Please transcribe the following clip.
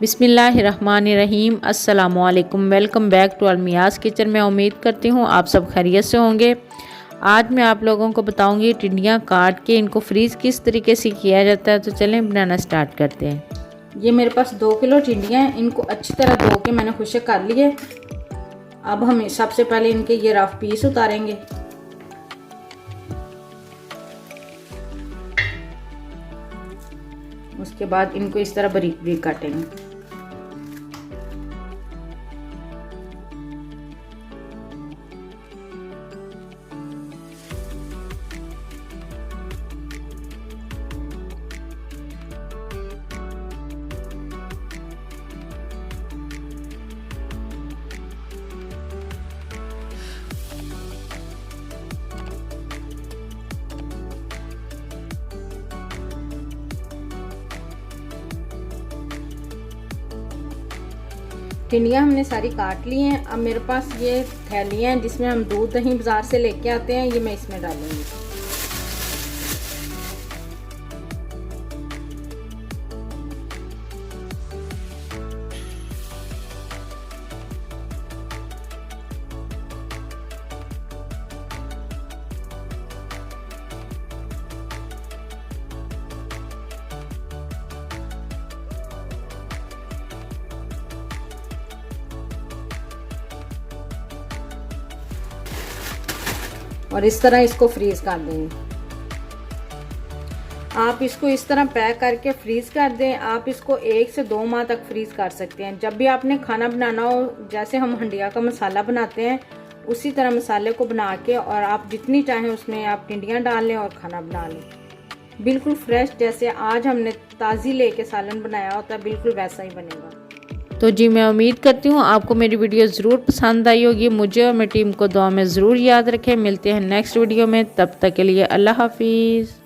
बिस्मिल्लाहिर्रहमानिर्रहीम। अस्सलामुअलैकुम। Welcome back to अलमियास किचन। मैं उम्मीद करती हूँ आप सब खैरियत से होंगे। आज मैं आप लोगों को बताऊंगी टिंडियाँ काट के इनको फ्रीज़ किस तरीके से किया जाता है। तो चलें बनाना स्टार्ट करते हैं। ये मेरे पास 2 किलो टिंडियाँ हैं। इनको अच्छी तरह धो के मैंने खुशक कर लिए। अब हम सबसे पहले इनके ये रफ पीस उतारेंगे। उसके बाद इनको इस तरह बारीक बारीक काटेंगे। टिंडियाँ हमने सारी काट ली हैं। अब मेरे पास ये थैलियाँ हैं जिसमें हम दूध दही बाज़ार से लेके आते हैं। ये मैं इसमें डालूंगी। और इस तरह इसको फ्रीज कर देंगे। आप इसको इस तरह पैक करके फ्रीज कर दें। आप इसको 1 से 2 माह तक फ्रीज कर सकते हैं। जब भी आपने खाना बनाना हो, जैसे हम हंडिया का मसाला बनाते हैं उसी तरह मसाले को बना के और आप जितनी चाहें उसमें आप टिंडियाँ डाल लें और खाना बना लें। बिल्कुल फ्रेश, जैसे आज हमने ताज़ी लेके सालन बनाया होता है बिल्कुल वैसा ही बनेगा। तो जी मैं उम्मीद करती हूँ आपको मेरी वीडियो ज़रूर पसंद आई होगी। मुझे और मेरी टीम को दुआ में ज़रूर याद रखें। मिलते हैं नेक्स्ट वीडियो में, तब तक के लिए अल्लाह हाफिज़।